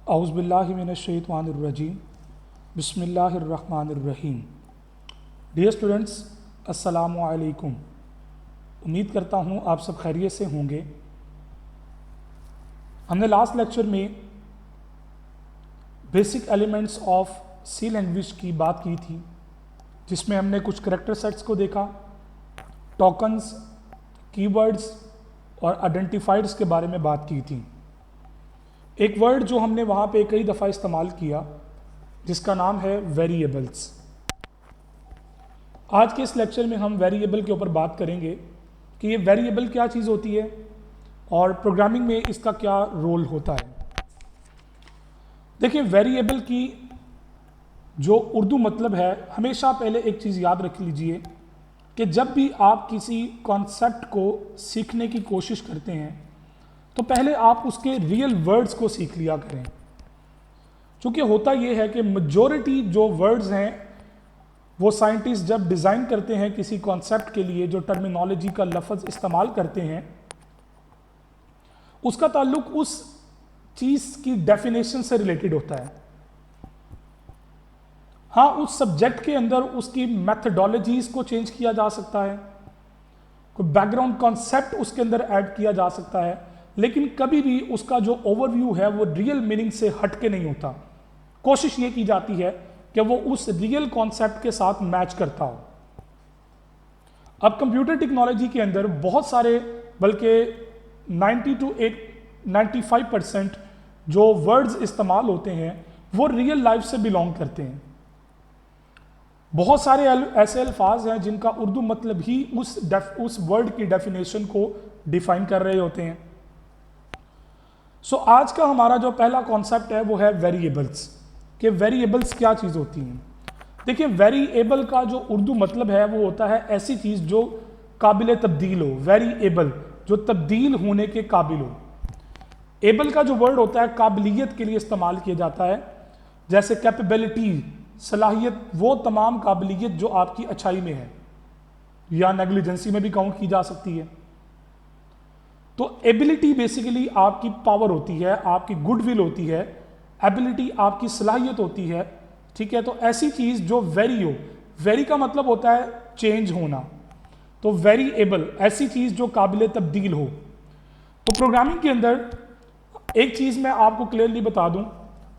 औज़ुबिल्लाहिमिनश्शैतानिर्रजीम बिस्मिल्लाहिर्रहमानिर्रहीम। Dear students, अस्सलामु अलैकुम। उम्मीद करता हूँ आप सब खैरियत से होंगे। हमने लास्ट लेक्चर में basic elements of C language की बात की थी, जिसमें हमने कुछ करैक्टर सेट्स को देखा, टोकन्स, कीवर्ड्स और आइडेंटिफायर्स के बारे में बात की थी। एक वर्ड जो हमने वहाँ पे कई दफ़ा इस्तेमाल किया जिसका नाम है वेरिएबल्स। आज के इस लेक्चर में हम वेरिएबल के ऊपर बात करेंगे कि ये वेरिएबल क्या चीज़ होती है और प्रोग्रामिंग में इसका क्या रोल होता है। देखिए, वेरिएबल की जो उर्दू मतलब है, हमेशा पहले एक चीज़ याद रख लीजिए कि जब भी आप किसी कॉन्सेप्ट को सीखने की कोशिश करते हैं तो पहले आप उसके रियल वर्ड्स को सीख लिया करें। क्योंकि होता यह है कि मेजॉरिटी जो वर्ड्स हैं वो साइंटिस्ट जब डिज़ाइन करते हैं किसी कॉन्सेप्ट के लिए, जो टर्मिनोलॉजी का लफ्ज़ इस्तेमाल करते हैं, उसका ताल्लुक उस चीज़ की डेफिनेशन से रिलेटेड होता है। हाँ, उस सब्जेक्ट के अंदर उसकी मैथडोलॉजीज को चेंज किया जा सकता है, कोई बैकग्राउंड कॉन्सेप्ट उसके अंदर ऐड किया जा सकता है, लेकिन कभी भी उसका जो ओवरव्यू है वो रियल मीनिंग से हटके नहीं होता। कोशिश ये की जाती है कि वो उस रियल कॉन्सेप्ट के साथ मैच करता हो। अब कंप्यूटर टेक्नोलॉजी के अंदर बहुत सारे, बल्कि 95% जो वर्ड्स इस्तेमाल होते हैं वो रियल लाइफ से बिलोंग करते हैं। बहुत सारे ऐसे अल्फाज हैं जिनका उर्दू मतलब ही उस वर्ड की डेफिनेशन को डिफाइन कर रहे होते हैं। सो आज का हमारा जो पहला कॉन्सेप्ट है वो है वेरिएबल्स, कि वेरिएबल्स क्या चीज़ होती हैं। देखिए, वेरिएबल का जो उर्दू मतलब है वो होता है ऐसी चीज़ जो काबिल तब्दील हो। वेरिएबल जो तब्दील होने के काबिल हो। एबल का जो वर्ड होता है काबिलियत के लिए इस्तेमाल किया जाता है, जैसे कैपेबिलिटी, सलाहियत, वो तमाम काबिलियत जो आपकी अच्छाई में है या नेग्लिजेंसी में भी काउंट की जा सकती है। तो एबिलिटी बेसिकली आपकी पावर होती है, आपकी गुडविल होती है। एबिलिटी आपकी सलाहियत होती है, ठीक है। तो ऐसी चीज़ जो वेरी हो, वेरी का मतलब होता है चेंज होना, तो वेरिएबल ऐसी चीज़ जो काबिल तब्दील हो। तो प्रोग्रामिंग के अंदर एक चीज़ मैं आपको क्लियरली बता दूं,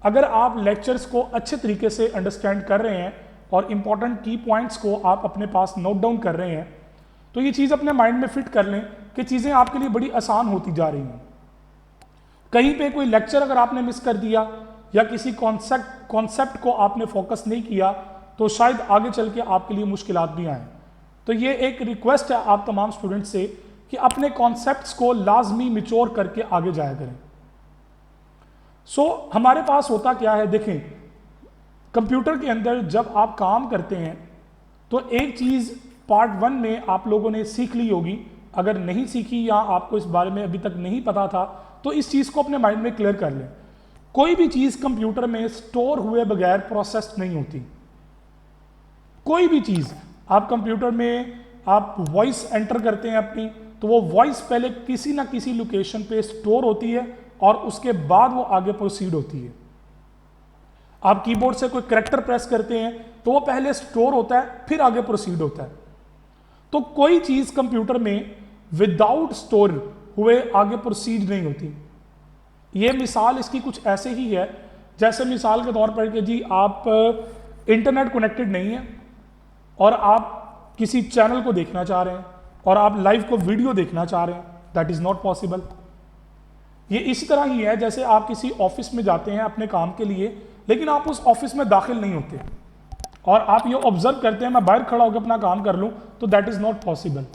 अगर आप लेक्चर्स को अच्छे तरीके से अंडरस्टैंड कर रहे हैं और इंपॉर्टेंट की पॉइंट्स को आप अपने पास नोट डाउन कर रहे हैं, तो ये चीज़ अपने माइंड में फिट कर लें कि चीज़ें आपके लिए बड़ी आसान होती जा रही हैं। कहीं पे कोई लेक्चर अगर आपने मिस कर दिया या किसी कॉन्सेप्ट को आपने फोकस नहीं किया तो शायद आगे चल के आपके लिए मुश्किलात भी आएँ। तो ये एक रिक्वेस्ट है आप तमाम स्टूडेंट से कि अपने कॉन्सेप्ट्स को लाजमी मिच्योर करके आगे जाया करें। हमारे पास होता क्या है, देखें, कंप्यूटर के अंदर जब आप काम करते हैं तो एक चीज़ पार्ट 1 में आप लोगों ने सीख ली होगी। अगर नहीं सीखी या आपको इस बारे में अभी तक नहीं पता था तो इस चीज़ को अपने माइंड में क्लियर कर लें। कोई भी चीज़ कंप्यूटर में स्टोर हुए बगैर प्रोसेस नहीं होती। कोई भी चीज़ आप कंप्यूटर में आप वॉइस एंटर करते हैं अपनी, तो वो वॉइस पहले किसी ना किसी लोकेशन पे स्टोर होती है और उसके बाद वो आगे प्रोसीड होती है। आप कीबोर्ड से कोई करैक्टर प्रेस करते हैं तो वो पहले स्टोर होता है फिर आगे प्रोसीड होता है। तो कोई चीज़ कंप्यूटर में विदाउट स्टोर हुए आगे प्रोसीड नहीं होती। ये मिसाल इसकी कुछ ऐसे ही है, जैसे मिसाल के तौर पर कि जी आप इंटरनेट कनेक्टेड नहीं है और आप किसी चैनल को देखना चाह रहे हैं और आप लाइव को वीडियो देखना चाह रहे हैं, दैट इज़ नॉट पॉसिबल। ये इसी तरह ही है जैसे आप किसी ऑफिस में जाते हैं अपने काम के लिए, लेकिन आप उस ऑफिस में दाखिल नहीं होते और आप ये ऑब्जर्व करते हैं मैं बाहर खड़ा होकर अपना काम कर लूँ, तो दैट इज़ नॉट पॉसिबल।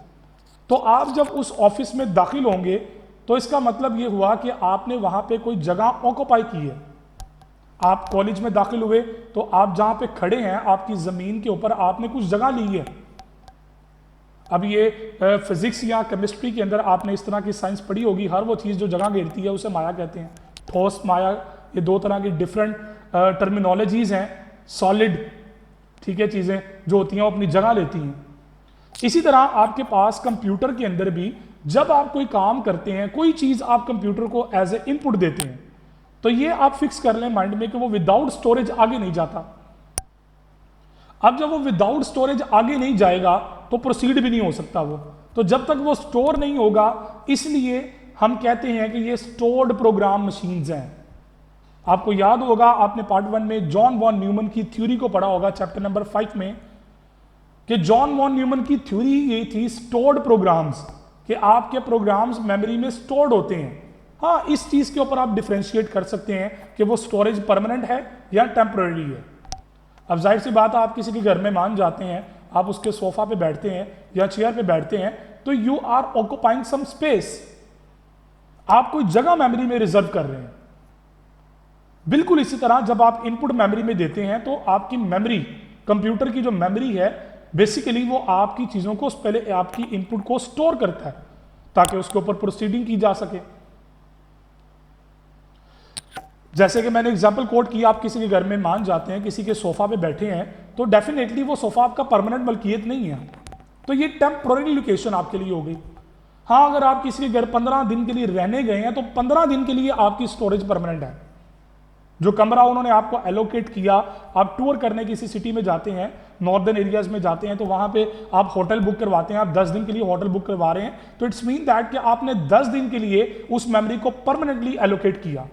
तो आप जब उस ऑफिस में दाखिल होंगे तो इसका मतलब ये हुआ कि आपने वहाँ पे कोई जगह ऑक्यूपाई की है। आप कॉलेज में दाखिल हुए तो आप जहाँ पे खड़े हैं आपकी ज़मीन के ऊपर आपने कुछ जगह ली है। अब ये फिजिक्स या केमिस्ट्री के अंदर आपने इस तरह की साइंस पढ़ी होगी, हर वो चीज़ जो जगह घेरती है उसे माया कहते हैं। ठोस, माया, ये दो तरह की डिफरेंट टर्मिनोलॉजीज़ हैं। सॉलिड, ठीक है, चीज़ें जो होती हैं वो अपनी जगह लेती हैं। इसी तरह आपके पास कंप्यूटर के अंदर भी जब आप कोई काम करते हैं, कोई चीज़ आप कंप्यूटर को एज ए इनपुट देते हैं, तो ये आप फिक्स कर लें माइंड में कि वो विदाउट स्टोरेज आगे नहीं जाता। अब जब वो विदाउट स्टोरेज आगे नहीं जाएगा तो प्रोसीड भी नहीं हो सकता वो, तो जब तक वो स्टोर नहीं होगा, इसलिए हम कहते हैं कि ये स्टोर्ड प्रोग्राम मशीन्स हैं। आपको याद होगा, आपने पार्ट 1 में जॉन वॉन न्यूमन की थ्योरी को पढ़ा होगा, चैप्टर नंबर 5 में, कि जॉन वॉन न्यूमन की थ्योरी ये थी स्टोर्ड प्रोग्राम्स, कि आपके प्रोग्राम्स मेमोरी में स्टोर्ड होते हैं। हाँ, इस चीज के ऊपर आप डिफरेंशिएट कर सकते हैं कि वो स्टोरेज परमानेंट है या टेम्पररी है। अब जाहिर सी बात है, आप किसी के घर में मान जाते हैं, आप उसके सोफा पे बैठते हैं या चेयर पे बैठते हैं, तो you are occupying some space, आप कोई जगह मेमोरी में रिजर्व कर रहे हैं। बिल्कुल इसी तरह जब आप इनपुट मेमोरी में देते हैं तो आपकी मेमोरी, कंप्यूटर की जो मेमोरी है, बेसिकली वो आपकी चीजों को पहले आपकी इनपुट को स्टोर करता है ताकि उसके ऊपर प्रोसीडिंग की जा सके। जैसे कि मैंने एग्जांपल कोट किया, आप किसी के घर में मान जाते हैं, किसी के सोफा पे बैठे हैं, तो डेफिनेटली वो सोफा आपका परमानेंट मलकियत नहीं है, तो ये टेम्पोररी लोकेशन आपके लिए हो गई। हाँ, अगर आप किसी के घर 15 दिन के लिए रहने गए हैं तो 15 दिन के लिए आपकी स्टोरेज परमानेंट है। जो कमरा उन्होंने आपको एलोकेट किया, आप टूर करने किसी सिटी में जाते हैं, नॉर्दर्न एरियाज में जाते हैं, तो वहां पे आप होटल बुक करवाते हैं, आप 10 दिन के लिए होटल बुक करवा रहे हैं, तो इट्स मीन दैट कि आपने 10 दिन के लिए उस मेमोरी को परमानेंटली एलोकेट किया।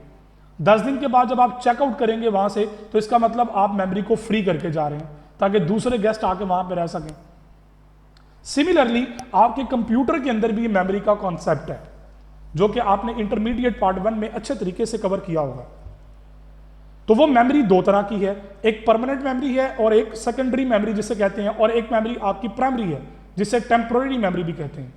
10 दिन के बाद जब आप चेकआउट करेंगे वहां से, तो इसका मतलब आप मेमोरी को फ्री करके जा रहे हैं ताकि दूसरे गेस्ट आके वहां पे रह सकें। सिमिलरली आपके कंप्यूटर के अंदर भी मेमोरी का कॉन्सेप्ट है, जो कि आपने इंटरमीडिएट पार्ट 1 में अच्छे तरीके से कवर किया होगा। तो वो मेमोरी दो तरह की है, एक परमानेंट मेमोरी है और एक सेकेंडरी मेमोरी जिसे कहते हैं, और एक मेमोरी आपकी प्राइमरी है जिसे टेम्पोररी मेमोरी भी कहते हैं।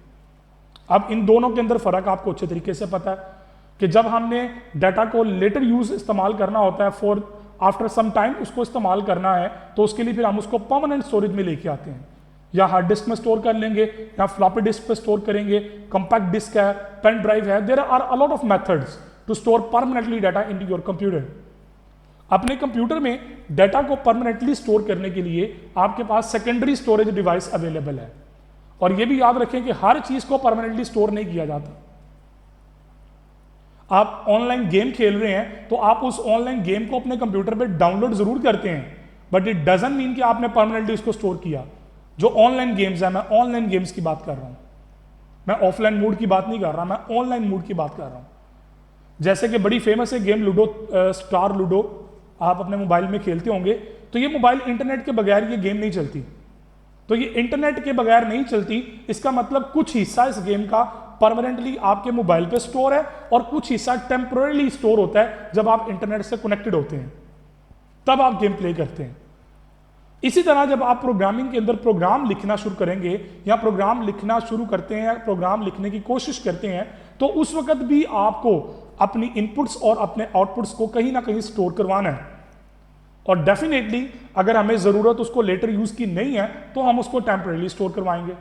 अब इन दोनों के अंदर फर्क आपको अच्छे तरीके से पता है कि जब हमने डाटा को लेटर यूज इस्तेमाल करना होता है, फॉर आफ्टर सम टाइम उसको इस्तेमाल करना है, तो उसके लिए फिर हम उसको परमानेंट स्टोरेज में लेके आते हैं, या हार्ड डिस्क में स्टोर कर लेंगे, या फ्लॉपी डिस्क पे स्टोर करेंगे, कंपैक्ट डिस्क है, पेन ड्राइव है। There are a lot of methods to store permanently data into your computer. अपने कंप्यूटर में डाटा को परमानेंटली स्टोर करने के लिए आपके पास सेकेंडरी स्टोरेज डिवाइस अवेलेबल है, और यह भी याद रखें कि हर चीज को परमानेंटली स्टोर नहीं किया जाता। आप ऑनलाइन गेम खेल रहे हैं तो आप उस ऑनलाइन गेम को अपने कंप्यूटर पे डाउनलोड जरूर करते हैं, बट इट डजंट मीन कि आपने परमानेंटली उसको स्टोर किया। जो ऑनलाइन गेम्स है, मैं ऑनलाइन गेम्स की बात कर रहा हूं, मैं ऑफलाइन मूड की बात नहीं कर रहा, मैं ऑनलाइन मूड की बात कर रहा हूं। जैसे कि बड़ी फेमस है गेम लूडो, स्टार लूडो, आप अपने मोबाइल में खेलते होंगे, तो ये मोबाइल इंटरनेट के बगैर ये गेम नहीं चलती। तो ये इंटरनेट के बगैर नहीं चलती, इसका मतलब कुछ हिस्सा इस गेम का परमानेंटली आपके मोबाइल पे स्टोर है और कुछ हिस्सा टेम्पोररी स्टोर होता है जब आप इंटरनेट से कनेक्टेड होते हैं, तब आप गेम प्ले करते हैं। इसी तरह जब आप प्रोग्रामिंग के अंदर प्रोग्राम लिखना शुरू करेंगे, या प्रोग्राम लिखना शुरू करते हैं, प्रोग्राम लिखने की कोशिश करते हैं, तो उस वक्त भी आपको अपनी इनपुट्स और अपने आउटपुट्स को कहीं ना कहीं स्टोर करवाना है। और डेफिनेटली अगर हमें जरूरत उसको लेटर यूज की नहीं है तो हम उसको टेम्परेरी स्टोर करवाएंगे।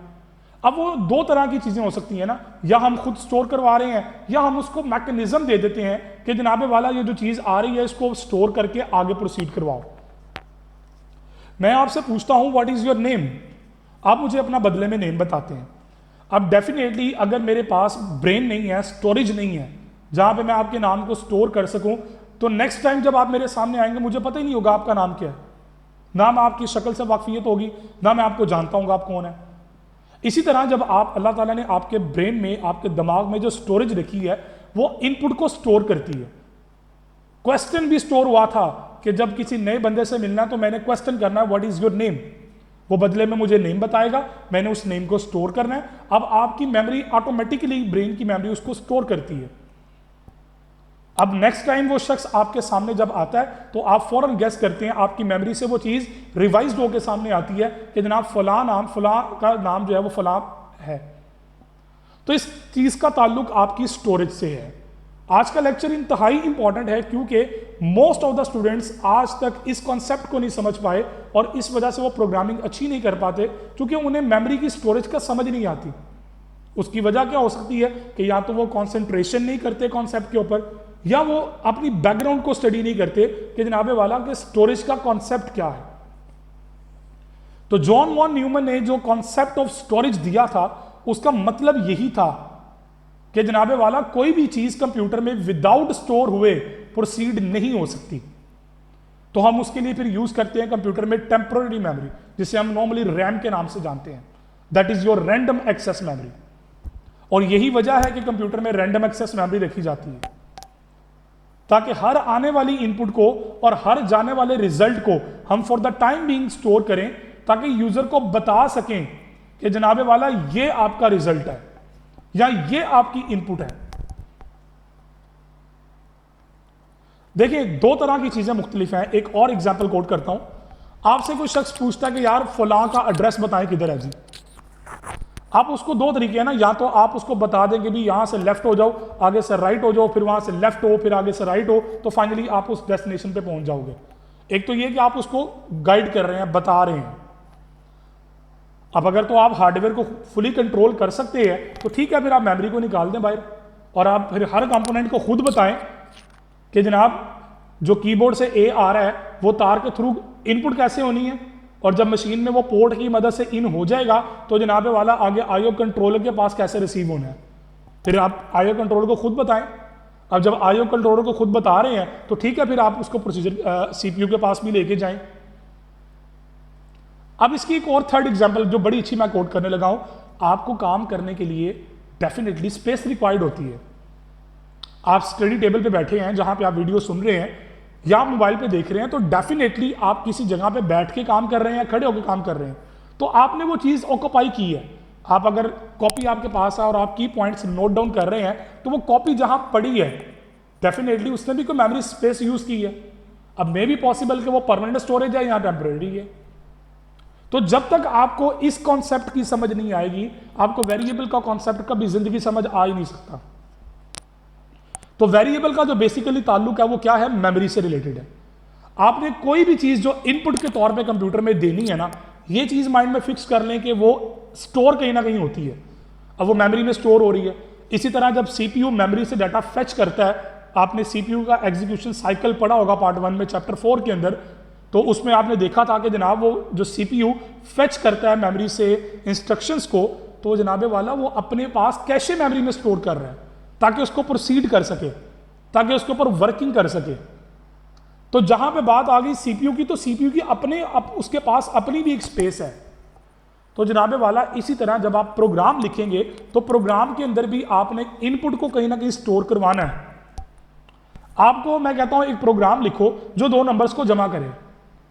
अब वो दो तरह की चीजें हो सकती है ना, या हम खुद स्टोर करवा रहे हैं, या हम उसको मैकेनिज्म दे देते हैं कि जनाबे वाला ये जो चीज आ रही है इसको स्टोर करके आगे प्रोसीड करवाओ। मैं आपसे पूछता हूं व्हाट इज योर नेम, आप मुझे अपना बदले में नेम बताते हैं। अब डेफिनेटली अगर मेरे पास ब्रेन नहीं है, स्टोरेज नहीं है जहां पे मैं आपके नाम को स्टोर कर सकूं, तो नेक्स्ट टाइम जब आप मेरे सामने आएंगे मुझे पता ही नहीं होगा आपका नाम क्या है, ना मैं आपकी शक्ल से वाकफियत होगी, ना मैं आपको जानता हूँ आप कौन है। इसी तरह जब आप, अल्लाह ताला ने आपके ब्रेन में, आपके दिमाग में जो स्टोरेज रखी है वो इनपुट को स्टोर करती है। क्वेश्चन भी स्टोर हुआ था कि जब किसी नए बंदे से मिलना तो मैंने क्वेश्चन करना है व्हाट इज योर नेम, वो बदले में मुझे नेम बताएगा, मैंने उस नेम को स्टोर करना है। अब आपकी मेमोरी ऑटोमेटिकली, ब्रेन की मेमोरी उसको स्टोर करती है। अब नेक्स्ट टाइम वो शख्स आपके सामने जब आता है तो आप फौरन गेस करते हैं, आपकी मेमोरी से वो चीज रिवाइज्ड होकर सामने आती है कि जनाब फलां नाम, फलां का नाम जो है वो फलां है। तो इस चीज का ताल्लुक आपकी स्टोरेज से है। आज का लेक्चर इंतहाई इंपॉर्टेंट है क्योंकि मोस्ट ऑफ द स्टूडेंट्स आज तक इस कॉन्सेप्ट को नहीं समझ पाए और इस वजह से वो प्रोग्रामिंग अच्छी नहीं कर पाते, क्योंकि उन्हें मेमोरी की स्टोरेज का समझ नहीं आती। उसकी वजह क्या हो सकती है कि या तो वो कॉन्सेंट्रेशन नहीं करते कॉन्सेप्ट के ऊपर, या वो अपनी बैकग्राउंड को स्टडी नहीं करते कि जनाबे वाला कि स्टोरेज का कॉन्सेप्ट क्या है। तो जॉन वॉन न्यूमन ने जो कॉन्सेप्ट ऑफ स्टोरेज दिया था उसका मतलब यही था कि जनाबे वाला कोई भी चीज कंप्यूटर में विदाउट स्टोर हुए प्रोसीड नहीं हो सकती, तो हम उसके लिए फिर यूज करते हैं कंप्यूटर में टेम्पररी मेमोरी, जिसे हम नॉर्मली रैम के नाम से जानते हैं। That is your random access memory. और यही वजह है कि कंप्यूटर में रैंडम एक्सेस मेमोरी रखी जाती है, ताकि हर आने वाली इनपुट को और हर जाने वाले रिजल्ट को हम for the time being store करें, ताकि यूजर को बता सकें कि जनाबे वाला ये आपका रिजल्ट है या ये आपकी इनपुट है। देखिए, दो तरह की चीजें मुख्तलिफ हैं। एक और एग्जाम्पल कोट करता हूं। आपसे कोई शख्स पूछता है कि यार फलां का एड्रेस बताएं किधर है जी। आप उसको दो तरीके हैं ना, या तो आप उसको बता देंगे भी यहां से लेफ्ट हो जाओ, आगे से राइट हो जाओ, फिर वहां से लेफ्ट हो, फिर आगे से राइट हो, तो फाइनली आप उस डेस्टिनेशन पे पहुंच जाओगे। एक तो ये कि आप उसको गाइड कर रहे हैं, बता रहे हैं। अब अगर तो आप हार्डवेयर को फुली कंट्रोल कर सकते हैं तो ठीक है, फिर आप मेमोरी को निकाल दें बाहर और आप फिर हर कंपोनेंट को खुद बताएं कि जनाब जो कीबोर्ड से ए आ रहा है वो तार के थ्रू इनपुट कैसे होनी है, और जब मशीन में वो पोर्ट की मदद से इन हो जाएगा तो जनाबे वाला आगे आईओ कंट्रोलर के पास कैसे रिसीव होना है, फिर आप आईओ कंट्रोलर को खुद बताएं। अब जब आईओ कंट्रोलर को खुद बता रहे हैं तो ठीक है, फिर आप उसको प्रोसीजर सीपीयू के पास भी लेके जाएं। अब इसकी एक और थर्ड एग्जांपल जो बड़ी अच्छी मैं कोट करने लगा हूं। आपको काम करने के लिए डेफिनेटली स्पेस रिक्वायर्ड होती है। आप स्टडी टेबल पे बैठे हैं, जहां पे आप वीडियो सुन रहे हैं या आप मोबाइल पे देख रहे हैं, तो डेफिनेटली आप किसी जगह पे बैठ के काम कर रहे हैं या खड़े होकर काम कर रहे हैं, तो आपने वो चीज ऑक्यूपाई की है। आप अगर कॉपी आपके पास है और आप की पॉइंट्स नोट डाउन कर रहे हैं, तो वो कॉपी जहां पड़ी है डेफिनेटली उसने भी कोई मेमोरी स्पेस यूज की है। अब मे भी पॉसिबल कि वो परमानेंट स्टोरेज है या टेम्परेरी है। तो जब तक आपको इस कॉन्सेप्ट की समझ नहीं आएगी, आपको वेरिएबल का कॉन्सेप्ट कभी जिंदगी समझ आ ही नहीं सकता। तो वेरिएबल का जो बेसिकली ताल्लुक है वो क्या है, मेमोरी से रिलेटेड है। आपने कोई भी चीज जो इनपुट के तौर पे कंप्यूटर में देनी है ना, ये चीज माइंड में फिक्स कर लें कि वो स्टोर कहीं ना कहीं होती है। अब वो मेमोरी में स्टोर हो रही है। इसी तरह जब सीपीयू मेमोरी से डाटा फेच करता है, आपने सीपीयू का एग्जीक्यूशन साइकिल पढ़ा होगा पार्ट 1 में चैप्टर 4 के अंदर, तो उसमें आपने देखा था कि जनाब वो जो सीपीयू फेच करता है मेमोरी से इंस्ट्रक्शंस को, तो जनाबे वाला वो अपने पास कैशे मेमोरी में स्टोर कर रहा है ताकि उसको प्रोसीड कर सके, ताकि उसके ऊपर वर्किंग कर सके। तो जहां पे बात आ गई सीपीयू की, तो सीपीयू की उसके पास अपनी भी एक स्पेस है। तो जनाबे वाला इसी तरह जब आप प्रोग्राम लिखेंगे तो प्रोग्राम के अंदर भी आपने इनपुट को कहीं ना कहीं स्टोर करवाना है। आपको मैं कहता हूं एक प्रोग्राम लिखो जो 2 नंबर्स को जमा करे।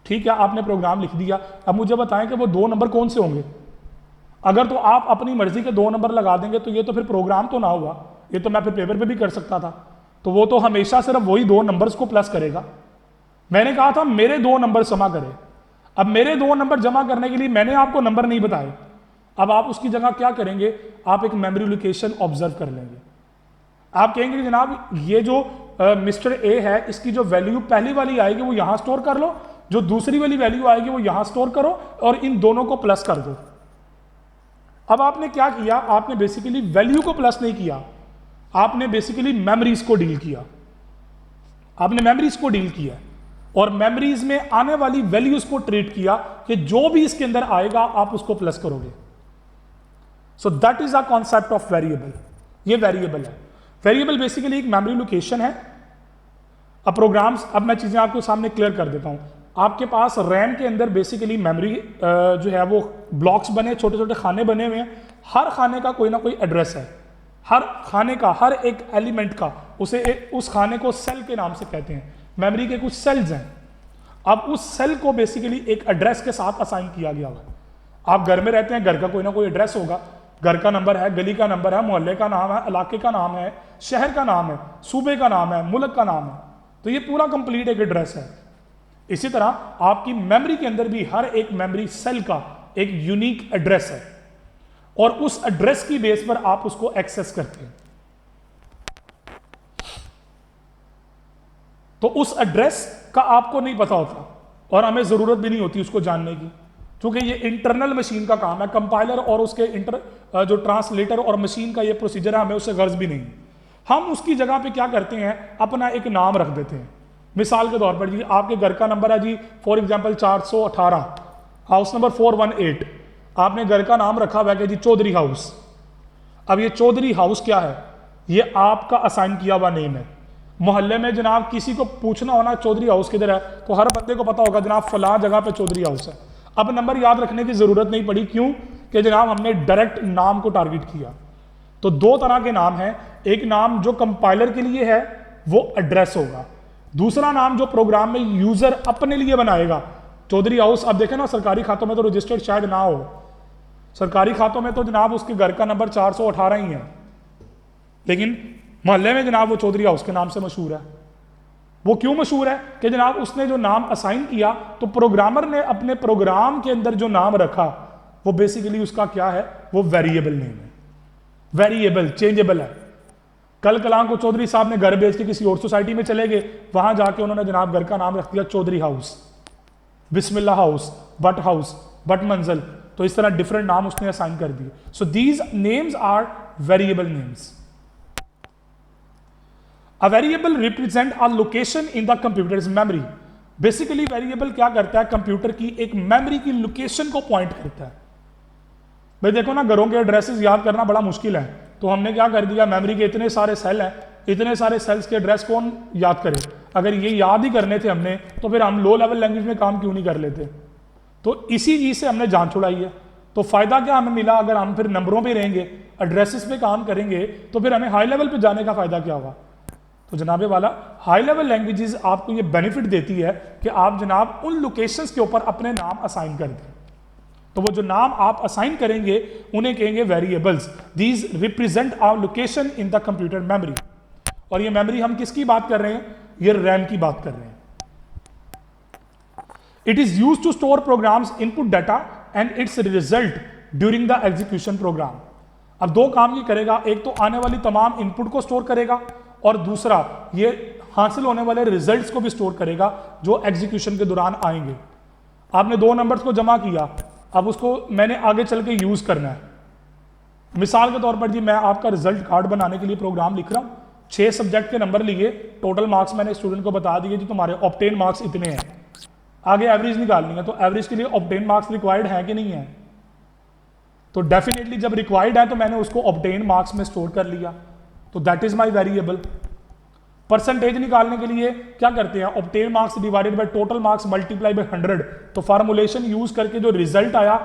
ठीक है, आपने प्रोग्राम लिख दिया, अब मुझे बताएं कि वो 2 नंबर कौन से होंगे। अगर तो आप अपनी मर्जी के 2 नंबर लगा देंगे तो ये तो फिर प्रोग्राम तो ना हुआ, ये तो मैं फिर पेपर पे भी कर सकता था। तो वो तो हमेशा सिर्फ वही 2 नंबर्स को प्लस करेगा। मैंने कहा था मेरे 2 नंबर जमा करें। अब मेरे 2 नंबर जमा करने के लिए मैंने आपको नंबर नहीं बताए। अब आप उसकी जगह क्या करेंगे, आप एक मेमोरी लोकेशन ऑब्जर्व कर लेंगे। आप कहेंगे कि जनाब ये जो मिस्टर ए है, इसकी जो वैल्यू पहली वाली आएगी वो यहां स्टोर कर लो, जो दूसरी वाली वैल्यू आएगी वो यहां स्टोर करो और इन दोनों को प्लस कर दो। अब आपने क्या किया, आपने बेसिकली वैल्यू को प्लस नहीं किया, आपने बेसिकली मेमोरीज को डील किया। आपने मेमोरीज को डील किया और मेमोरीज में आने वाली वैल्यूज को ट्रीट किया कि जो भी इसके अंदर आएगा आप उसको प्लस करोगे। सो that is a concept of variable. ये वेरिएबल है। वेरिएबल बेसिकली एक मेमोरी लोकेशन है। अब प्रोग्राम्स, अब मैं चीजें आपको सामने क्लियर कर देता हूं। आपके पास रैम के अंदर बेसिकली मेमोरी जो है वो ब्लॉक्स बने, छोटे छोटे खाने बने हुए हैं। हर खाने का कोई ना कोई एड्रेस है। हर खाने का, हर एक एलिमेंट का, उस खाने को सेल के नाम से कहते हैं। मेमोरी के कुछ सेल्स हैं। अब उस सेल को बेसिकली एक एड्रेस के साथ असाइन किया गया हुआ। आप घर में रहते हैं, घर का कोई ना कोई एड्रेस होगा। घर का नंबर है, गली का नंबर है, मोहल्ले का नाम है, इलाके का नाम है, शहर का नाम है, सूबे का नाम है, मुल्क का नाम है। तो ये पूरा कंप्लीट एक एड्रेस है। इसी तरह आपकी मेमोरी के अंदर भी हर एक मेमोरी सेल का एक यूनिक एड्रेस है और उस एड्रेस की बेस पर आप उसको एक्सेस करते हैं। तो उस एड्रेस का आपको नहीं पता होता और हमें जरूरत भी नहीं होती उसको जानने की, क्योंकि ये इंटरनल मशीन का काम है। कंपाइलर और उसके जो ट्रांसलेटर और मशीन का ये प्रोसीजर है, हमें उससे गर्ज भी नहीं। हम उसकी जगह पे क्या करते हैं, अपना एक नाम रख देते हैं। मिसाल के तौर पर जी आपके घर का नंबर है जी फॉर एग्जांपल 418, हाउस नंबर 418। आपने घर का नाम रखा हुआ है कि जी चौधरी हाउस। अब ये चौधरी हाउस क्या है, ये आपका असाइन किया हुआ नेम है। मोहल्ले में जनाब किसी को पूछना होना चौधरी हाउस किधर है, तो हर बंदे को पता होगा जनाब फलां जगह पे चौधरी हाउस है। अब नंबर याद रखने की जरूरत नहीं पड़ी, क्यों कि जनाब हमने डायरेक्ट नाम को टारगेट किया। तो दो तरह के नाम हैं, एक नाम जो कंपाइलर के लिए है वो एड्रेस होगा, दूसरा नाम जो प्रोग्राम में यूजर अपने लिए बनाएगा। चौधरी हाउस अब देखें ना, सरकारी खातों में तो रजिस्टर्ड शायद ना हो, सरकारी खातों में तो जनाब उसके घर का नंबर 418 ही है, लेकिन मोहल्ले में जनाब वो चौधरी हाउस के नाम से मशहूर है। वो क्यों मशहूर है कि जनाब उसने जो नाम असाइन किया तो प्रोग्रामर ने अपने प्रोग्राम के अंदर जो नाम रखा वो बेसिकली उसका क्या है, वो वेरिएबल नेम है, वेरिएबल चेंजेबल है। कल कलाम को चौधरी साहब ने घर बेच के किसी और सोसाइटी में चले गए, वहां जाके उन्होंने जनाब घर का नाम रख दिया चौधरी हाउस, बिस्मिल्लाह हाउस, बट मंजिल, तो इस तरह डिफरेंट नाम उसने असाइन कर दिए। So these names are variable names. A variable represent a location in the computer's memory. Basically variable क्या करता है, कंप्यूटर की एक मेमोरी की लोकेशन को पॉइंट करता है। भाई देखो ना, घरों के एड्रेसेस याद करना बड़ा मुश्किल है, तो हमने क्या कर दिया, मेमोरी के इतने सारे सेल हैं, इतने सारे सेल्स के एड्रेस कौन याद करे। अगर ये याद ही करने थे हमने, तो फिर हम लो लेवल लैंग्वेज में काम क्यों नहीं कर लेते। तो इसी चीज से हमने जान छुड़ाई है। तो फायदा क्या हमें मिला, अगर हम फिर नंबरों पे रहेंगे, एड्रेसेस पे काम करेंगे, तो फिर हमें हाई लेवल पे जाने का फायदा क्या होगा। तो जनाबे वाला हाई लेवल लैंग्वेजेस आपको ये बेनिफिट देती है कि आप जनाब उन लोकेशंस के ऊपर अपने नाम असाइन कर दें। तो वो जो नाम आप असाइन करेंगे उन्हें कहेंगे variables. These represent our location in the computer memory. और ये मेमोरी हम किसकी बात कर रहे हैं, ये रैम की बात कर रहे हैं। It is use to store programs input data and its result during the execution program. अब दो काम ये करेगा, एक तो आने वाली तमाम इनपुट को स्टोर करेगा और दूसरा ये हासिल होने वाले रिजल्ट्स को भी स्टोर करेगा जो एग्जीक्यूशन के दौरान आएंगे। आपने दो नंबर्स को जमा किया, अब उसको मैंने आगे चल के यूज करना है। मिसाल के तौर पर जी मैं आपका रिजल्ट कार्ड बनाने के लिए प्रोग्राम लिख रहा हूं, 6 सब्जेक्ट के नंबर लिए, टोटल मार्क्स मैंने स्टूडेंट को बता दिए जी तुम्हारे ऑब्टेन मार्क्स इतने हैं, आगे एवरेज निकालनी है। तो एवरेज के लिए ऑब्टेन मार्क्स रिक्वायर्ड है कि नहीं है, तो डेफिनेटली जब रिक्वायर्ड है तो मैंने उसको ऑब्टेन मार्क्स में स्टोर कर लिया, तो that is my variable. Percentage निकालने के लिए क्या करते हैं, obtain marks divided by total marks multiply by 100। तो फार्मूलेशन यूज करके जो रिजल्ट आया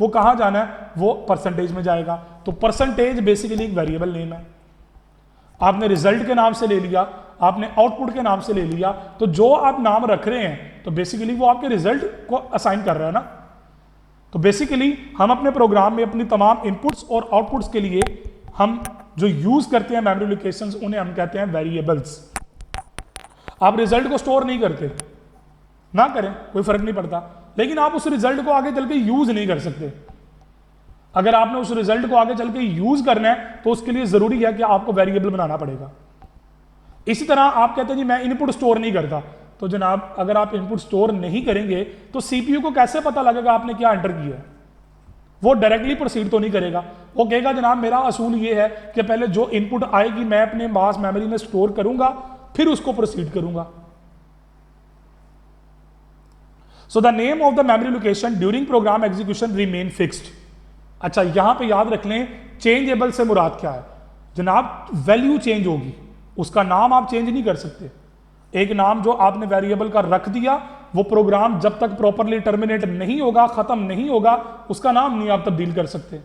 वो कहां जाना है, वो परसेंटेज में जाएगा। तो परसेंटेज बेसिकली एक वेरिएबल नेम है। आपने रिजल्ट के नाम से ले लिया, आपने आउटपुट के नाम से ले लिया, तो जो आप नाम रख रहे हैं तो बेसिकली वो आपके रिजल्ट को असाइन कर रहा है ना। तो बेसिकली हम अपने प्रोग्राम में अपनी तमाम इनपुट्स और आउटपुट्स के लिए हम जो यूज करते हैं मेमोरी लोकेशंस, उन्हें हम कहते हैं वेरिएबल्स। आप रिजल्ट को स्टोर नहीं करते, ना करें कोई फर्क नहीं पड़ता, लेकिन आप उस रिजल्ट को आगे चल के यूज नहीं कर सकते। अगर आपने उस रिजल्ट को आगे चल के यूज करना है तो उसके लिए जरूरी है कि आपको वेरिएबल बनाना पड़ेगा। इसी तरह आप कहते हैं जी मैं इनपुट स्टोर नहीं करता, तो जनाब अगर आप इनपुट स्टोर नहीं करेंगे तो सीपीयू को कैसे पता लगेगा आपने क्या एंटर किया है। वो डायरेक्टली प्रोसीड तो नहीं करेगा, वो कहेगा जनाब मेरा असूल ये है कि पहले जो इनपुट आएगी मैं अपने मास मेमोरी में स्टोर करूंगा, फिर उसको प्रोसीड करूंगा। So the name of the memory location during program execution remain fixed. अच्छा यहां पे याद रख लें, चेंजेबल से मुराद क्या है, जनाब वैल्यू चेंज होगी, उसका नाम आप चेंज नहीं कर सकते। एक नाम जो आपने वेरिएबल का रख दिया, वो प्रोग्राम जब तक प्रॉपरली टर्मिनेट नहीं होगा, खत्म नहीं होगा, उसका नाम नहीं आप तब्दील कर सकते।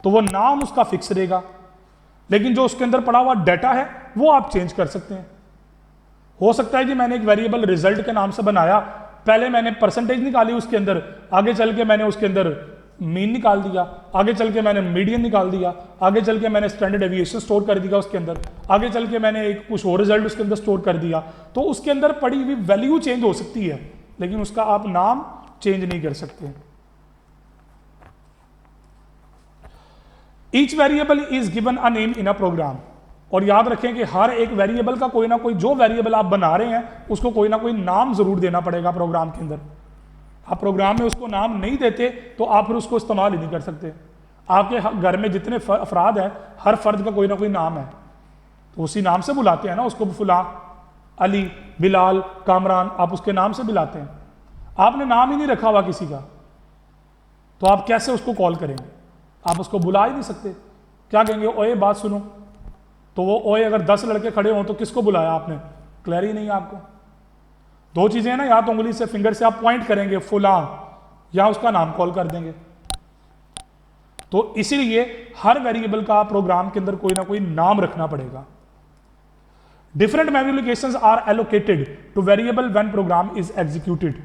तो वो नाम उसका फिक्स रहेगा, लेकिन जो उसके अंदर पड़ा हुआ डाटा है वो आप चेंज कर सकते हैं। हो सकता है कि मैंने एक वेरिएबल रिजल्ट के नाम से बनाया, पहले मैंने परसेंटेज निकाली उसके अंदर, आगे चल के मैंने उसके अंदर मीन निकाल दिया, आगे चल के मैंने मीडियन निकाल दिया, आगे चल के मैंने स्टैंडर्ड डेविएशन स्टोर कर दिया उसके अंदर, आगे चल के मैंने एक कुछ और रिजल्ट उसके अंदर स्टोर कर दिया। तो उसके अंदर पड़ी हुई वैल्यू चेंज हो सकती है, लेकिन उसका आप नाम चेंज नहीं कर सकते। Each variable is given a name in a program. और याद रखें कि हर एक वेरिएबल का कोई ना कोई, जो वेरिएबल आप बना रहे हैं उसको कोई ना कोई नाम जरूर देना पड़ेगा प्रोग्राम के अंदर। आप प्रोग्राम में उसको नाम नहीं देते तो आप फिर उसको इस्तेमाल ही नहीं कर सकते। आपके घर में जितने अफराद हैं, हर फर्द का कोई ना कोई नाम है, तो उसी नाम से बुलाते हैं ना उसको। फुला, अली, बिलाल, कामरान, आप उसके नाम से बुलाते हैं। आपने नाम ही नहीं रखा हुआ किसी का, तो आप कैसे उसको कॉल करेंगे, आप उसको बुला ही नहीं सकते। क्या कहेंगे, ओए बात सुनो, तो वो ओए अगर 10 लड़के खड़े हों तो किसको बुलाया आपने? क्लियर ही नहीं है आपको। दो चीजें हैं ना, या तो उंगली से फिंगर से आप पॉइंट करेंगे फुला, या उसका नाम कॉल कर देंगे। तो इसीलिए हर वेरिएबल का प्रोग्राम के अंदर कोई ना कोई नाम रखना पड़ेगा। Different memory locations are allocated to variable when program is executed.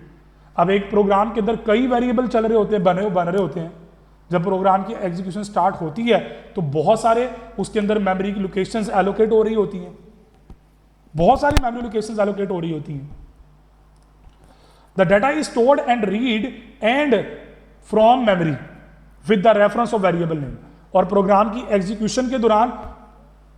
अब एक प्रोग्राम के अंदर कई वेरिएबल चल रहे होते हैं, बन रहे होते हैं। जब प्रोग्राम की एग्जीक्यूशन स्टार्ट होती है तो बहुत सारे उसके अंदर मेमोरी की लोकेशंस एलोकेट हो रही होती हैं, बहुत सारी मेमोरी लोकेशंस एलोकेट हो रही होती हैं। The data is stored and read and from memory with the reference of variable name. और प्रोग्राम की एग्जीक्यूशन के दौरान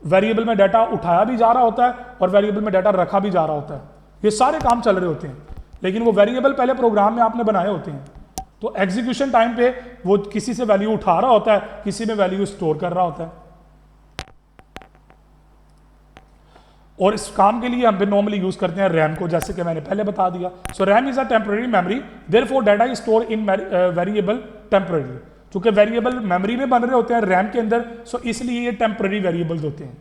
वेरिएबल में डाटा उठाया भी जा रहा होता है और वेरिएबल में डाटा रखा भी जा रहा होता है। ये सारे काम चल रहे होते हैं, लेकिन वो वेरिएबल पहले प्रोग्राम में आपने बनाए होते हैं। तो एग्जीक्यूशन टाइम पे वो किसी से वैल्यू उठा रहा होता है, किसी में वैल्यू स्टोर कर रहा होता है। और इस काम के लिए हम नॉर्मली यूज करते हैं रैम को, जैसे कि मैंने पहले बता दिया। So RAM is a temporary memory, therefore data is store in variable temporary. चूंकि वेरिएबल मेमोरी में बन रहे होते हैं रैम के अंदर, सो इसलिए ये टेम्पररी वेरिएबल्स होते हैं।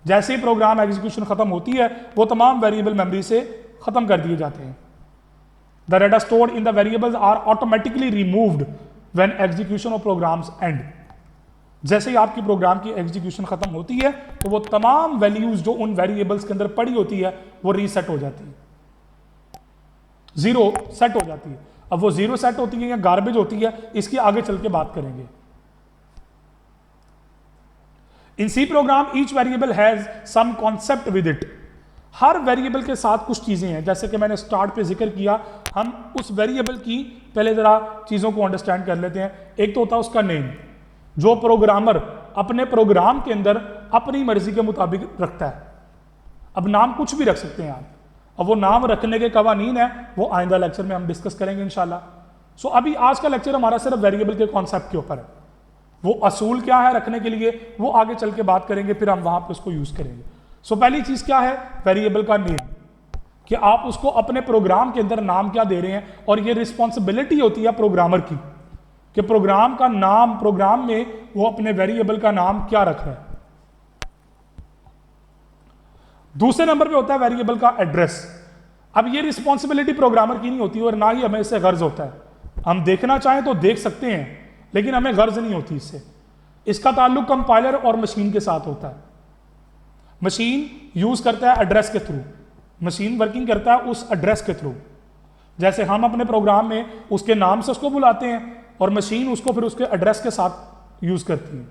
जैसे ही प्रोग्राम एग्जीक्यूशन खत्म होती है वो तमाम वेरिएबल मेमोरी से खत्म कर दिए जाते हैं। The data stored in the variables are automatically removed when execution of programs end. जैसे ही आपकी प्रोग्राम की एग्जीक्यूशन खत्म होती है तो वो तमाम वैल्यूज जो उन वेरिएबल्स के अंदर पड़ी होती है वो रीसेट हो जाती है, जीरो सेट हो जाती है। अब वो जीरो सेट होती है या गार्बेज होती है, इसकी आगे चल के बात करेंगे। In C program each variable has some concept with it. हर वेरिएबल के साथ कुछ चीजें हैं, जैसे कि मैंने स्टार्ट पे जिक्र किया। हम उस वेरिएबल की पहले जरा चीजों को अंडरस्टैंड कर लेते हैं। एक तो होता है उसका नेम, जो प्रोग्रामर अपने प्रोग्राम के अंदर अपनी मर्जी के मुताबिक रखता है। अब नाम कुछ भी रख सकते हैं आप, अब वो नाम रखने के कवानीन है वो आइंदा लेक्चर में हम डिस्कस करेंगे इंशाल्लाह। सो अभी आज का लेक्चर हमारा सिर्फ वेरिएबल के कॉन्सेप्ट के ऊपर है। वो असूल क्या है रखने के लिए वो आगे चल के बात करेंगे, फिर हम वहां पे उसको यूज करेंगे। सो पहली चीज क्या है? वेरिएबल का नेम, कि आप उसको अपने प्रोग्राम के अंदर नाम क्या दे रहे हैं। और ये रिस्पॉन्सिबिलिटी होती है प्रोग्रामर की कि प्रोग्राम का नाम, प्रोग्राम में वो अपने वेरिएबल का नाम क्या रख रहा है। दूसरे नंबर पे होता है वेरिएबल का एड्रेस। अब ये रिस्पॉन्सिबिलिटी प्रोग्रामर की नहीं होती और ना ही हमें इससे गर्ज होता है। हम देखना चाहें तो देख सकते हैं, लेकिन हमें गर्ज नहीं होती इससे। इसका ताल्लुक कंपाइलर और मशीन के साथ होता है। मशीन यूज करता है एड्रेस के थ्रू, मशीन वर्किंग करता है उस एड्रेस के थ्रू। जैसे हम अपने प्रोग्राम में उसके नाम से उसको बुलाते हैं और मशीन उसको फिर उसके एड्रेस के साथ यूज करती है।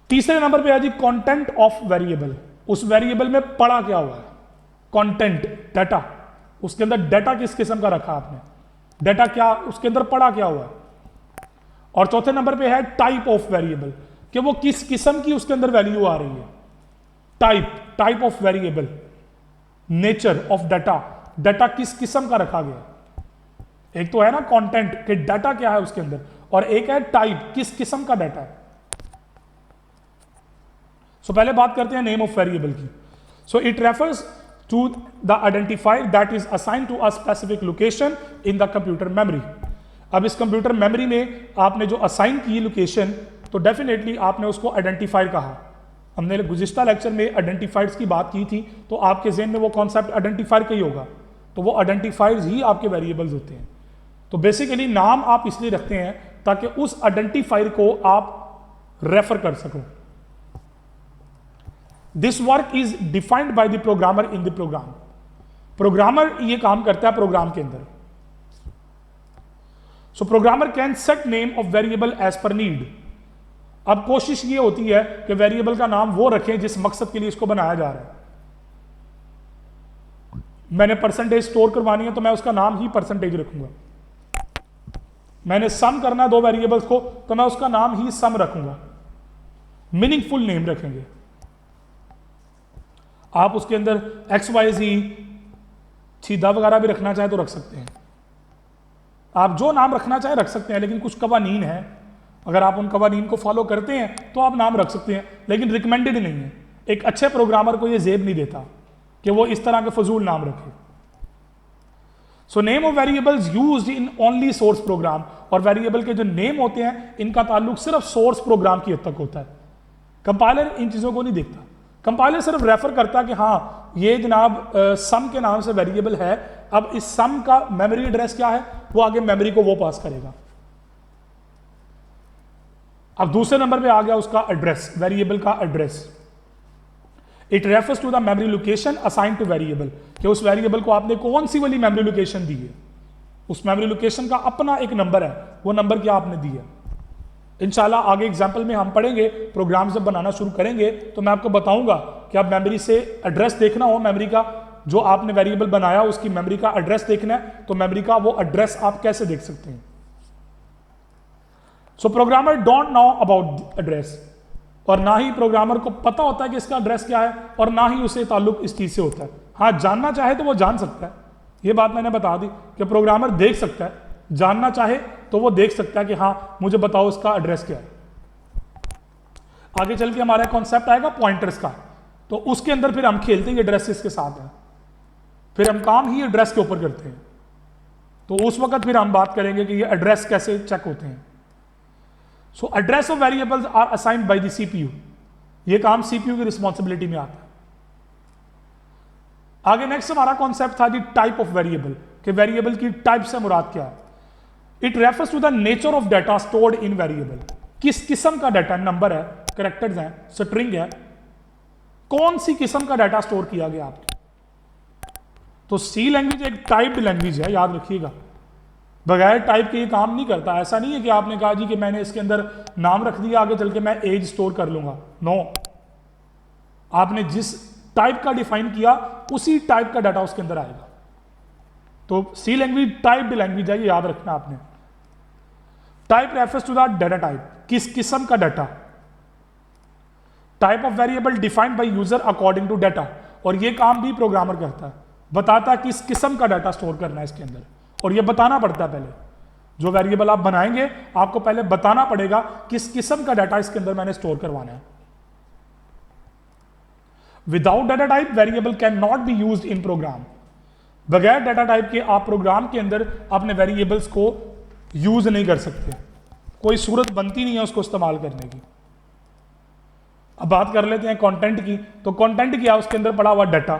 तीसरे नंबर पे है जी कंटेंट ऑफ वेरिएबल। उस वेरिएबल में पड़ा क्या हुआ है, कंटेंट, डाटा। उसके अंदर डाटा किस किस्म का रखा आपने, डाटा क्या उसके अंदर पड़ा क्या हुआ है। और चौथे नंबर पे है टाइप ऑफ वेरिएबल, कि वो किस किस्म की उसके अंदर वैल्यू आ रही है। Type of variable, nature of data, data किस किस्म का रखा गया। एक तो है ना कंटेंट कि डाटा क्या है उसके अंदर, और एक है टाइप, किस किस्म का डाटा है। सो पहले बात करते हैं नेम ऑफ वेरिएबल की। So it refers to the identifier that is assigned to a specific location in the computer memory. अब इस कंप्यूटर मेमोरी में आपने जो असाइन की लोकेशन, तो डेफिनेटली आपने उसको आइडेंटिफायर कहा। हमने गुज़िश्ता लेक्चर में आइडेंटिफायर्स की बात की थी, तो आपके ज़हन में वो कॉन्सेप्ट आइडेंटिफायर का ही होगा। तो वो आइडेंटिफायर्स ही आपके वेरिएबल्स होते हैं। तो बेसिकली नाम आप इसलिए रखते हैं ताकि उस आइडेंटिफायर को आप रेफर कर सको। This work is defined by the programmer in the program. Programmer ये काम करता है प्रोग्राम के अंदर। So programmer can set name of variable as per need. अब कोशिश ये होती है कि वेरिएबल का नाम वो रखें जिस मकसद के लिए इसको बनाया जा रहा है। मैंने परसेंटेज स्टोर करवानी है तो मैं उसका नाम ही परसेंटेज रखूंगा। मैंने सम करना है दो वेरिएबल्स को तो मैं उसका नाम ही सम रखूंगा। मीनिंगफुल नेम रखेंगे। आप उसके अंदर XYZ छीदा वगैरह भी रखना चाहे तो रख सकते हैं। आप जो नाम रखना चाहे रख सकते हैं, लेकिन कुछ कवानीन है, अगर आप उन कवानीन को फॉलो करते हैं तो आप नाम रख सकते हैं, लेकिन रिकमेंडेड नहीं है। एक अच्छे प्रोग्रामर को ये जेब नहीं देता कि वो इस तरह के फजूल नाम रखे। So name of variables used in only source program. और वेरिएबल के जो नेम होते हैं इनका ताल्लुक सिर्फ सोर्स प्रोग्राम की हद तक होता है। कंपाइलर इन चीज़ों को नहीं देखता, कंपाइलर सिर्फ रेफर करता कि हाँ ये जनाब सम के नाम से वेरिएबल है, अब इस सम का मेमोरी एड्रेस क्या है, वो आगे मेमोरी को वो पास करेगा। अब दूसरे नंबर पे आ गया उसका एड्रेस, वेरिएबल का address. It refers to the memory location assign to variable, कि उस वेरिएबल को आपने कौन सी वाली मेमोरी लोकेशन दी है, उस मेमोरी लोकेशन का अपना एक नंबर है, वो नंबर क्या आपने दी है। इंशाल्लाह आगे एग्जाम्पल में हम पढ़ेंगे, प्रोग्राम जब बनाना शुरू करेंगे तो मैं आपको बताऊंगा कि आप मेमोरी से एड्रेस देखना हो, मेमोरी का जो आपने वेरिएबल बनाया उसकी मेमोरी का एड्रेस देखना है, तो मेमोरी का वो एड्रेस आप कैसे देख सकते हैं। So programmer don't know about address, और ना ही प्रोग्रामर को पता होता है कि इसका एड्रेस क्या है, और ना ही उसे ताल्लुक इस चीज से होता है। हाँ, जानना चाहे तो वो जान सकता है, ये बात मैंने बता दी कि प्रोग्रामर देख सकता है, जानना चाहे तो वो देख सकता है कि हाँ मुझे बताओ इसका एड्रेस क्या है। आगे चल के हमारा कॉन्सेप्ट आएगा पॉइंटर्स का, तो उसके अंदर फिर हम खेलते हैं एड्रेसेस के साथ हैं, फिर हम काम ही एड्रेस के ऊपर करते हैं, तो उस वक्त फिर हम बात करेंगे कि ये एड्रेस कैसे चेक होते हैं। So address of variables are assigned by the CPU, ये काम सीपीयू की रिस्पॉन्सिबिलिटी में आता है। आगे नेक्स्ट हमारा कॉन्सेप्ट था दी टाइप ऑफ वेरिएबल, कि वेरिएबल की टाइप से मुराद क्या है। It refers to the nature of data stored in variable, किस किस्म का डाटा, नंबर है, कैरेक्टर्स हैं, स्ट्रिंग है, कौन सी किस्म का डाटा स्टोर किया गया आपके। तो सी लैंग्वेज एक टाइप्ड लैंग्वेज है, याद रखिएगा, बगैर टाइप के ये काम नहीं करता। ऐसा नहीं है कि आपने कहा जी कि मैंने इसके अंदर नाम रख दिया, आगे चल के मैं एज स्टोर कर लूंगा, नो, आपने जिस टाइप का डिफाइन किया उसी टाइप का डाटा उसके अंदर आएगा। तो सी लैंग्वेज टाइप्ड लैंग्वेज है, ये याद रखना आपने। Type refers to the data type, किस किस्म का data. Type of variable defined by user according to data, और ये काम भी प्रोग्रामर करता है, बताता है किस किस्म का डाटा स्टोर करना है इसके अंदर, और ये बताना पड़ता है पहले। जो वेरिएबल आप बनाएंगे आपको पहले बताना पड़ेगा किस किस्म का डाटा इसके अंदर मैंने स्टोर करवाना है। Without data type variable can not be used in program, बगैर डाटा टाइप के आप प्रोग्राम के अंदर अपने वेरिएबल्स को यूज नहीं कर सकते, कोई सूरत बनती नहीं है उसको इस्तेमाल करने की। अब बात कर लेते हैं कंटेंट की, तो कंटेंट क्या है, उसके अंदर पड़ा हुआ data.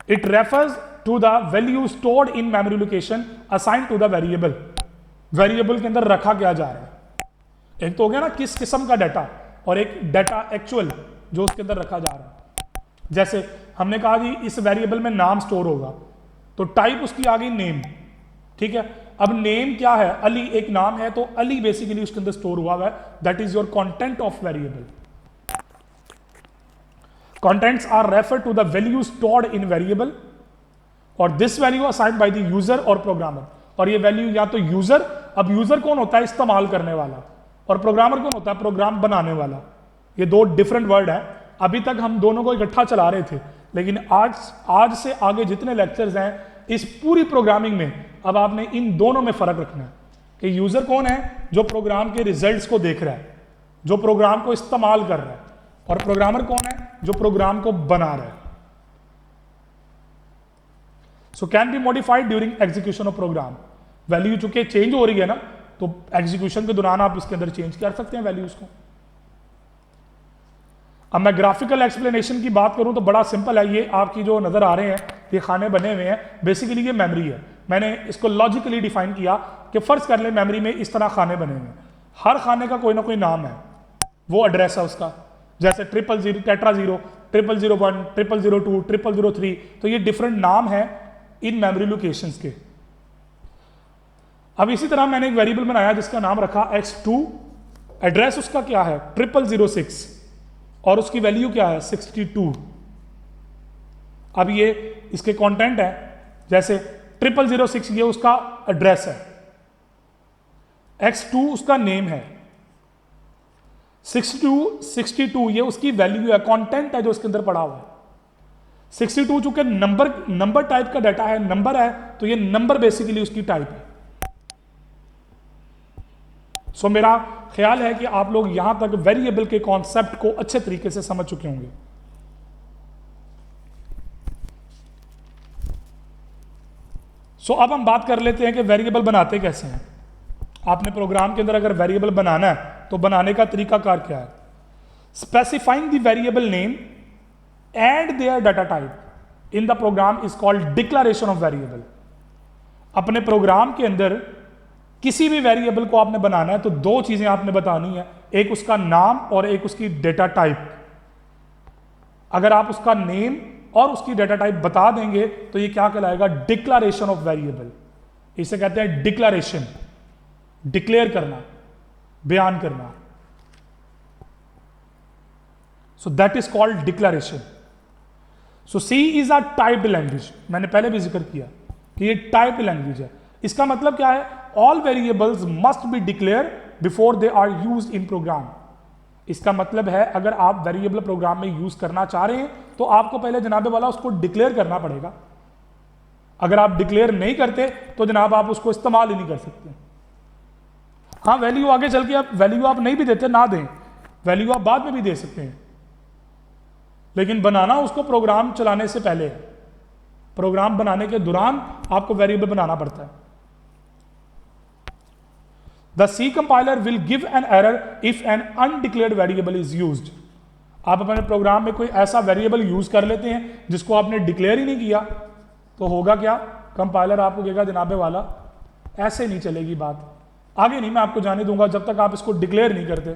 It refers to the value stored in memory location assign to the variable, variable के अंदर रखा क्या जा रहा है। एक तो हो गया ना किस किस्म का डाटा, और एक डाटा एक्चुअल जो उसके अंदर रखा जा रहा है। जैसे हमने कहा जी इस वेरिएबल में नाम स्टोर होगा, तो टाइप उसकी आ गई नेम, ठीक है। अब नेम क्या है, अली एक नाम है, तो अली बेसिकली उसके अंदर स्टोर हुआ है, that is your content of variable. Contents are referred to the value stored in variable, और this value assigned by the user और programmer। और ये वैल्यू या तो यूजर, अब यूजर कौन होता है, इस्तेमाल करने वाला, और प्रोग्रामर कौन होता है, प्रोग्राम बनाने वाला। ये दो डिफरेंट वर्ड है, अभी तक हम दोनों को इकट्ठा चला रहे थे, लेकिन आज से आगे जितने लेक्चर्स हैं इस पूरी प्रोग्रामिंग में, अब आपने इन दोनों में फर्क रखना है कि यूजर कौन है, जो प्रोग्राम के रिजल्ट्स को देख रहा है, जो प्रोग्राम को इस्तेमाल कर रहा है, और प्रोग्रामर कौन है, जो प्रोग्राम को बना रहा है। So can be modified during execution of program, value चूंकि चेंज हो रही है ना, तो एग्जीक्यूशन के दौरान आप इसके अंदर चेंज कर सकते हैं वैल्यूज को। अब मैं ग्राफिकल एक्सप्लेनेशन की बात करूं तो बड़ा सिंपल है, ये आपकी जो नजर आ रहे हैं ये खाने बने हुए हैं, बेसिकली ये मेमोरी है। मैंने इसको लॉजिकली डिफाइन किया कि फर्ज कर ले मेमोरी में इस तरह खाने बने हुए हैं, हर खाने का कोई ना कोई नाम है, वो एड्रेस है उसका, जैसे 000, टेट्रा 0, 0001, 0002, 0003, तो ये डिफरेंट नाम है इन मेमोरी लोकेशंस के। अब इसी तरह मैंने एक वेरिएबल बनाया जिसका नाम रखा x2, एड्रेस उसका क्या है 0006, और उसकी वैल्यू क्या है 62। अब ये इसके कंटेंट है, जैसे 0006 ये उसका एड्रेस है, x2 उसका नेम है, 62 ये उसकी वैल्यू है, कंटेंट है जो उसके अंदर पड़ा हुआ है। 62 चूंकि नंबर टाइप का डाटा है, नंबर है, तो ये नंबर बेसिकली उसकी टाइप है। सो मेरा ख्याल है कि आप लोग यहां तक वेरिएबल के कॉन्सेप्ट को अच्छे तरीके से समझ चुके होंगे। सो अब हम बात कर लेते हैं कि वेरिएबल बनाते कैसे हैं। आपने प्रोग्राम के अंदर अगर वेरिएबल बनाना है तो बनाने का तरीका कार क्या है। Specifying the variable name and their data type in the program is called declaration of variable. अपने प्रोग्राम के अंदर किसी भी वेरिएबल को आपने बनाना है तो दो चीजें आपने बतानी है, एक उसका नाम और एक उसकी डेटा टाइप। अगर आप उसका नेम और उसकी डेटा टाइप बता देंगे तो ये क्या कहलाएगा, डिक्लेरेशन ऑफ वेरिएबल। इसे कहते हैं डिक्लेरेशन, डिक्लेयर करना, बयान करना। So that is called declaration. So C is a typed language, मैंने पहले भी जिक्र किया कि ये टाइप्ड लैंग्वेज है। इसका मतलब क्या है, all variables must be declare before they are used in program. इसका मतलब है अगर आप वेरिएबल प्रोग्राम में यूज करना चाह रहे हैं तो आपको पहले जनाबे वाला उसको डिक्लेयर करना पड़ेगा। अगर आप डिक्लेयर नहीं करते तो जनाब आप उसको इस्तेमाल ही नहीं कर सकते। हाँ, वैल्यू आगे चल के आप वैल्यू आप नहीं भी देते, ना दें, वैल्यू आप बाद में भी दे सकते हैं, लेकिन बनाना उसको प्रोग्राम चलाने से पहले है। प्रोग्राम बनाने के दौरान आपको वेरिएबल बनाना पड़ता है। The C compiler will give an error if an undeclared variable is used. आप अपने प्रोग्राम में कोई ऐसा वेरिएबल यूज कर लेते हैं जिसको आपने डिक्लेयर ही नहीं किया, तो होगा क्या, कंपाइलर आपको कहेगा जनाबे वाला ऐसे नहीं चलेगी बात, आगे नहीं मैं आपको जाने दूंगा जब तक आप इसको डिक्लेयर नहीं करते।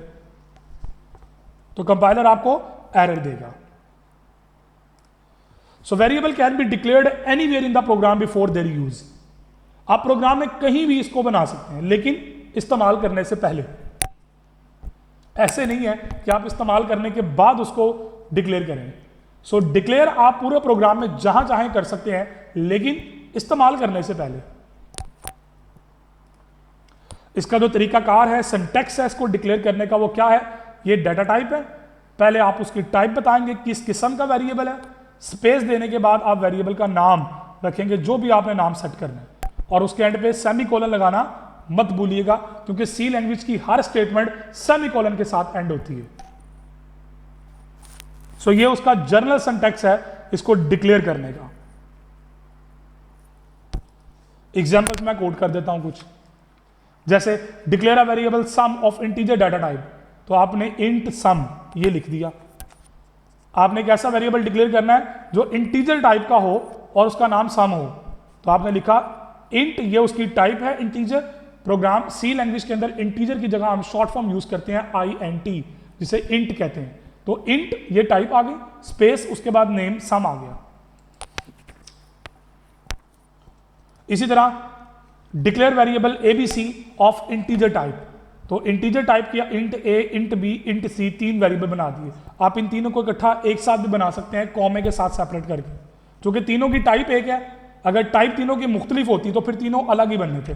तो कंपाइलर आपको एरर देगा। So variable can be declared anywhere in the program before their use. आप प्रोग्राम में कहीं भी इसको बना सकते हैं, लेकिन इस्तेमाल करने से पहले। ऐसे नहीं है कि आप इस्तेमाल करने के बाद उसको डिक्लेयर करें। सो डिक्लेयर आप पूरे प्रोग्राम में जहां चाहें कर सकते हैं, लेकिन इस्तेमाल करने से पहले। इसका जो तरीकाकार है, सिंटैक्स है इसको डिक्लेयर करने का, वो क्या है, ये डाटा टाइप है। पहले आप उसकी टाइप बताएंगे किस किस्म का वेरिएबल है, स्पेस देने के बाद आप वेरिएबल का नाम रखेंगे जो भी आपने नाम सेट करना है, और उसके एंड पे सेमीकोलन लगाना मत भूलिएगा, क्योंकि सी लैंग्वेज की हर स्टेटमेंट सेमीकोलन के साथ एंड होती है। सो ये उसका जनरल सिंटैक्स है इसको डिक्लेयर करने का। एग्जांपल्स मैं कोड कर देता हूं कुछ, जैसे declare a variable some of integer data type, तो आपने इंट सम ये लिख दिया। आपने एक ऐसा वेरिएबल डिक्लेयर करना है जो इंटीजर टाइप का हो और उसका नाम सम हो, तो आपने लिखा इंट, ये उसकी टाइप है इंटीजर। प्रोग्राम सी लैंग्वेज के अंदर इंटीजर की जगह हम शॉर्ट फॉर्म यूज करते हैं INT, जिसे इंट कहते हैं। तो इंट ये टाइप आ गई, स्पेस उसके बाद नेम सम आ गया। इसी तरह declare variable ABC of integer type, तो इंटीजर टाइप किया int A, int B, int C, तीन वेरिएबल बना दिए। आप इन तीनों को इकट्ठा एक साथ भी बना सकते हैं कॉमे के साथ सेपरेट करके, क्योंकि तीनों की टाइप एक है। अगर टाइप तीनों की मुख्तलिफ होती तो फिर तीनों अलग ही बनने थे,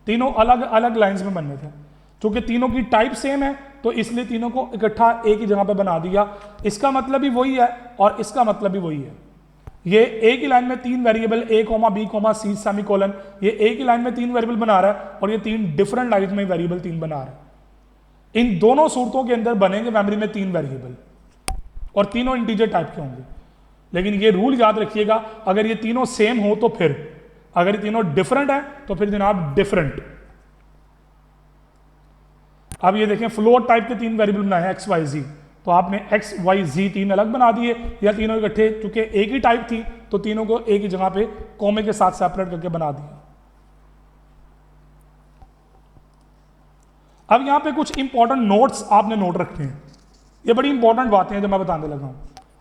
तीनों अलग अलग लाइंस में बनने थे। क्योंकि तीनों की टाइप सेम है तो इसलिए तीनों को इकट्ठा एक ही जगह पे बना दिया। इसका मतलब भी वही है और इसका मतलब भी वही है। ये एक ही लाइन में तीन variable A, B, C semicolon, ये एक ही लाइन में तीन वेरिएबल बना रहा है और ये तीन डिफरेंट लाइन में वेरिएबल तीन बना रहा है। इन दोनों सूरतों के अंदर बनेंगे मेमोरी में तीन वेरिएबल और तीनों इंटीजर टाइप के होंगे। लेकिन ये रूल याद रखिएगा, अगर ये तीनों सेम हो तो फिर, अगर ये तीनों डिफरेंट है तो फिर जनाब डिफरेंट। अब ये देखें फ्लोट टाइप के तीन वेरिएबल बनाए हैं XYZ, तो आपने XYZ तीन अलग बना दिए, या तीनों इकट्ठे, क्योंकि एक ही टाइप थी तो तीनों को एक ही जगह पे कॉमे के साथ सेपरेट करके बना दिया। अब यहां पे कुछ इंपॉर्टेंट नोट्स आपने नोट रखे हैं, ये बड़ी इंपॉर्टेंट बातें हैं जो मैं बताने लगा हूं।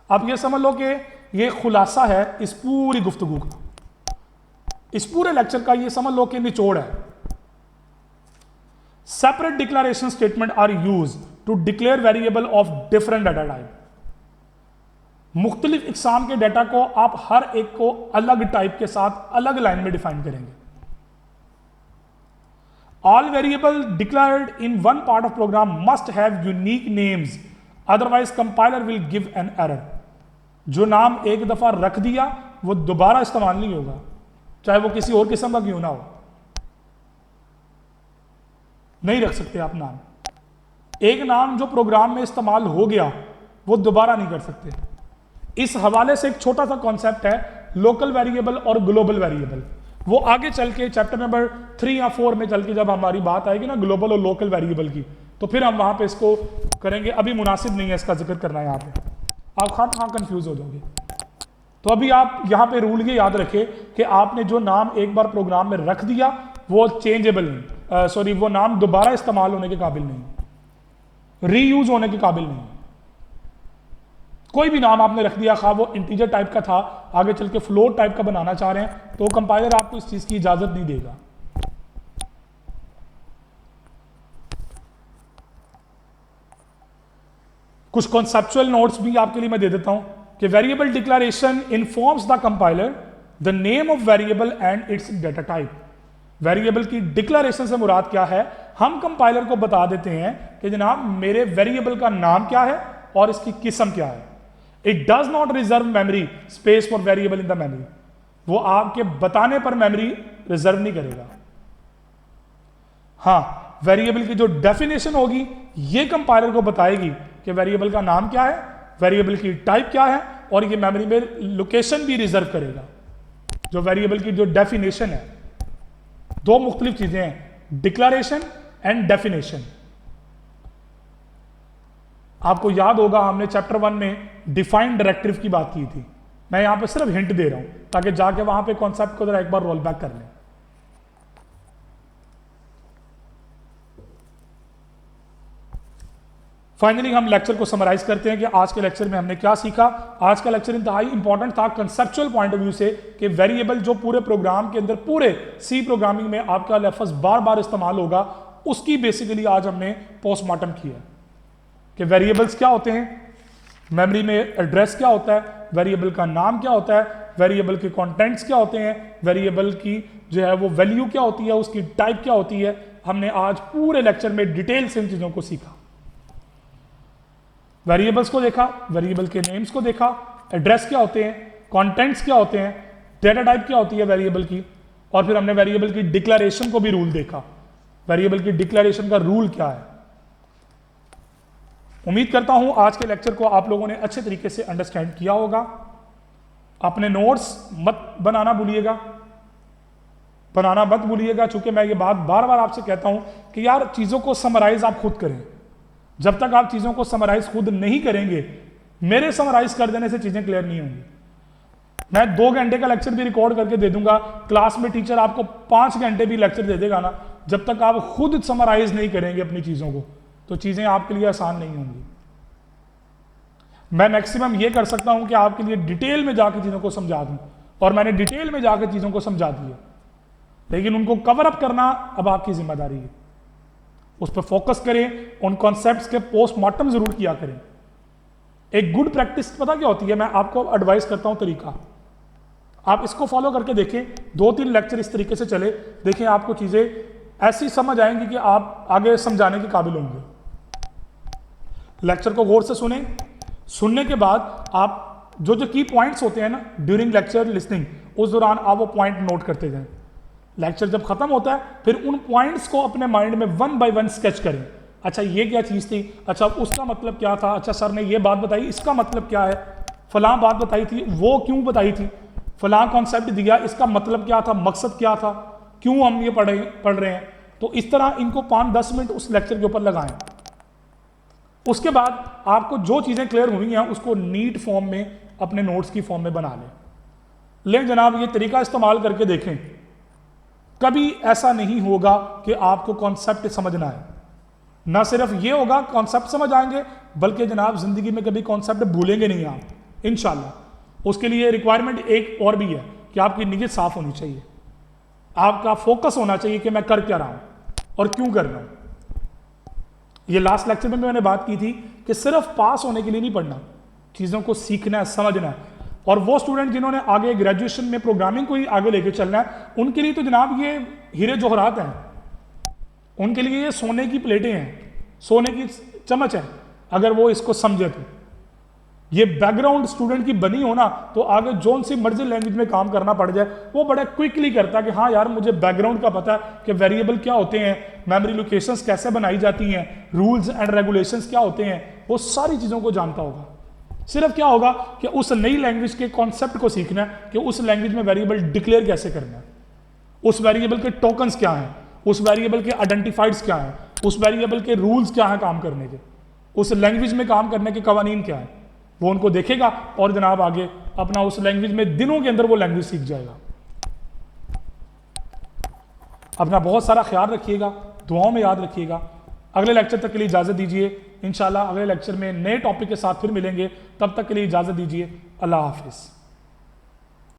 आप ये समझ लो कि ये खुलासा है इस पूरी गुफ्तगू का, इस पूरे लेक्चर का ये समझ लो कि निचोड़ है। Separate declaration statement are use to declare variable of different data type. मुख्तलिफ इकसाम के डाटा को आप हर एक को अलग टाइप के साथ अलग लाइन में डिफाइन करेंगे। All variable declared in one part of program must have unique names, otherwise compiler will give an error. जो नाम एक दफा रख दिया वो दोबारा इस्तेमाल नहीं होगा, चाहे वो किसी और किस्म का क्यों ना हो। नहीं रख सकते आप नाम। एक नाम जो प्रोग्राम में इस्तेमाल हो गया वो दोबारा नहीं कर सकते। इस हवाले से एक छोटा सा कॉन्सेप्ट है लोकल वेरिएबल और ग्लोबल वेरिएबल। वो आगे चल के चैप्टर नंबर 3 या 4 में चल के जब हमारी बात आएगी ना ग्लोबल और लोकल वेरिएबल की, तो फिर हम वहां पे इसको करेंगे, अभी मुनासिब नहीं है इसका जिक्र करना यहाँ पे, आप खां कंफ्यूज हो जाओगे। तो अभी आप यहाँ पे रूल ये याद रखें कि आपने जो नाम एक बार प्रोग्राम में रख दिया वो चेंजेबल नहीं, सॉरी वो नाम दोबारा इस्तेमाल होने के काबिल नहीं, रीयूज होने के काबिल नहीं। कोई भी नाम आपने रख दिया, खा वो इंटीजर टाइप का था, आगे चल के फ्लोट टाइप का बनाना चाह रहे हैं, तो कंपाइलर आपको इस चीज की इजाजत नहीं देगा। कुछ कॉन्सेप्चुअल नोट्स भी आपके लिए मैं दे देता हूं कि variable declaration informs the compiler the name of variable and it's data type. Variable की डिक्लेरेशन से मुराद क्या है, हम कंपाइलर को बता देते हैं कि जनाब मेरे वेरिएबल का नाम क्या है और इसकी किस्म क्या है। It does not reserve memory space for variable in the memory, वो आपके बताने पर मेमोरी रिजर्व नहीं करेगा। हाँ, वेरिएबल की जो डेफिनेशन होगी ये कंपाइलर को बताएगी कि वेरिएबल का नाम क्या है, वेरिएबल की टाइप क्या है, और ये मेमोरी में लोकेशन भी रिजर्व करेगा। जो वेरिएबल की जो डेफिनेशन है, दो मुख्तलिफ चीजें हैं, डिक्लेरेशन एंड डेफिनेशन। आपको याद होगा हमने चैप्टर 1 में डिफाइंड डायरेक्टिव की बात की थी। मैं यहां पे सिर्फ हिंट दे रहा हूं ताकि जाके वहां पे कॉन्सेप्ट को जरा एक बार रोल बैक कर लें। फाइनली हम लेक्चर को समराइज करते हैं कि आज के लेक्चर में हमने क्या सीखा। आज का लेक्चर इंतहाई इंपॉर्टेंट था कंसेप्चुअल पॉइंट ऑफ व्यू से कि वेरिएबल जो पूरे प्रोग्राम के अंदर, पूरे सी प्रोग्रामिंग में आपका लफ्ज बार बार इस्तेमाल होगा, उसकी बेसिकली आज हमने पोस्टमार्टम किया कि वेरिएबल्स क्या होते हैं, मेमोरी में एड्रेस क्या होता है, वेरिएबल का नाम क्या होता है, वेरिएबल के कंटेंट्स क्या होते हैं, वेरिएबल की जो है वो वैल्यू क्या होती है, उसकी टाइप क्या होती है। हमने आज पूरे लेक्चर में डिटेल से इन चीजों को सीखा। वेरिएबल्स को देखा, वेरिएबल के नेम्स को देखा, एड्रेस क्या होते हैं, कंटेंट्स क्या होते हैं, डेटा टाइप क्या होती है वेरिएबल की, और फिर हमने वेरिएबल की डिक्लेरेशन को भी रूल देखा, वेरिएबल की डिक्लेरेशन का रूल क्या है। उम्मीद करता हूं आज के लेक्चर को आप लोगों ने अच्छे तरीके से अंडरस्टैंड किया होगा। अपने नोट्स मत बनाना भूलिएगा, चूंकि मैं ये बात बार बार आपसे कहता हूं कि यार चीजों को समराइज आप खुद करें। जब तक आप चीजों को समराइज खुद नहीं करेंगे, मेरे समराइज कर देने से चीजें क्लियर नहीं होंगी। मैं 2 घंटे का लेक्चर भी रिकॉर्ड करके दे दूंगा, क्लास में टीचर आपको 5 घंटे भी लेक्चर दे देगा ना, जब तक आप खुद समराइज नहीं करेंगे अपनी चीजों को, तो चीजें आपके लिए आसान नहीं होंगी। मैं मैक्सिमम ये कर सकता हूं कि आपके लिए डिटेल में जाकर चीजों को समझा दूं, और मैंने डिटेल में जाकर चीजों को समझा दिया, लेकिन उनको कवर अप करना अब आपकी जिम्मेदारी है। उस पर फोकस करें, उन कॉन्सेप्ट्स के पोस्टमार्टम जरूर किया करें। एक गुड प्रैक्टिस पता क्या होती है, मैं आपको एडवाइस करता हूं तरीका, आप इसको फॉलो करके देखें, 2-3 लेक्चर इस तरीके से चले, देखें आपको चीजें ऐसी समझ आएंगी कि आप आगे समझाने के काबिल होंगे। लेक्चर को गौर से सुने, सुनने के बाद आप जो की पॉइंट्स होते हैं ना ड्यूरिंग लेक्चर लिसनिंग, उस दौरान आप वो पॉइंट नोट करते जाएं। लेक्चर जब खत्म होता है फिर उन पॉइंट्स को अपने माइंड में 1 बाय 1 स्केच करें। अच्छा ये क्या चीज थी, अच्छा उसका मतलब क्या था, अच्छा सर ने ये बात बताई, इसका मतलब क्या है, फलां बात बताई थी, वो क्यों बताई थी, फलां कॉन्सेप्ट दिया, इसका मतलब क्या था, मकसद क्या था, क्यों हम ये पढ़ रहे हैं। तो इस तरह इनको 5-10 मिनट उस लेक्चर के ऊपर लगाएं। उसके बाद आपको जो चीजें क्लियर हुई हैं उसको नीट फॉर्म में अपने नोट्स की फॉर्म में बना लें जनाब, ये तरीका इस्तेमाल करके देखें, कभी ऐसा नहीं होगा कि आपको कॉन्सेप्ट समझना है। ना सिर्फ ये होगा कॉन्सेप्ट समझ आएंगे, बल्कि जनाब जिंदगी में कभी कॉन्सेप्ट भूलेंगे नहीं आप इंशाल्लाह। उसके लिए रिक्वायरमेंट एक और भी है कि आपकी नीयत साफ होनी चाहिए, आपका फोकस होना चाहिए कि मैं कर क्या रहा हूं और क्यों कर रहा हूं। ये लास्ट लेक्चर में मैंने बात की थी कि सिर्फ पास होने के लिए नहीं पढ़ना, चीजों को सीखना है, समझना है। और वो स्टूडेंट जिन्होंने आगे ग्रेजुएशन में प्रोग्रामिंग को ही आगे लेके चलना है, उनके लिए तो जनाब ये हीरे जोहरात हैं, उनके लिए ये सोने की प्लेटें हैं, सोने की चम्मच है। अगर वो इसको समझे तो ये बैकग्राउंड स्टूडेंट की बनी हो ना, तो आगे जोन सी मर्जी लैंग्वेज में काम करना पड़ जाए, वो बड़ा क्विकली करता है कि हाँ यार मुझे बैकग्राउंड का पता है कि वेरिएबल क्या होते हैं, मेमोरी लोकेशंस कैसे बनाई जाती हैं, रूल्स एंड रेगुलेशंस क्या होते हैं, वो सारी चीज़ों को जानता होगा। सिर्फ क्या होगा कि उस नई लैंग्वेज के कॉन्सेप्ट को सीखना है कि उस लैंग्वेज में वेरिएबल डिक्लेयर कैसे करना है, उस वेरिएबल के टोकन्स क्या हैं, उस वेरिएबल के आइडेंटिफाइड्स क्या हैं, उस वेरिएबल के रूल्स क्या हैं काम करने के, उस लैंग्वेज में काम करने के कवानीन क्या है, वो उनको देखेगा और जनाब आगे अपना उस लैंग्वेज में दिनों के अंदर वो लैंग्वेज सीख जाएगा। अपना बहुत सारा ख्याल रखिएगा, दुआओं में याद रखिएगा। अगले लेक्चर तक के लिए इजाज़त दीजिए। इंशाल्लाह अगले लेक्चर में नए टॉपिक के साथ फिर मिलेंगे, तब तक के लिए इजाज़त दीजिए। अल्लाह हाफिज़।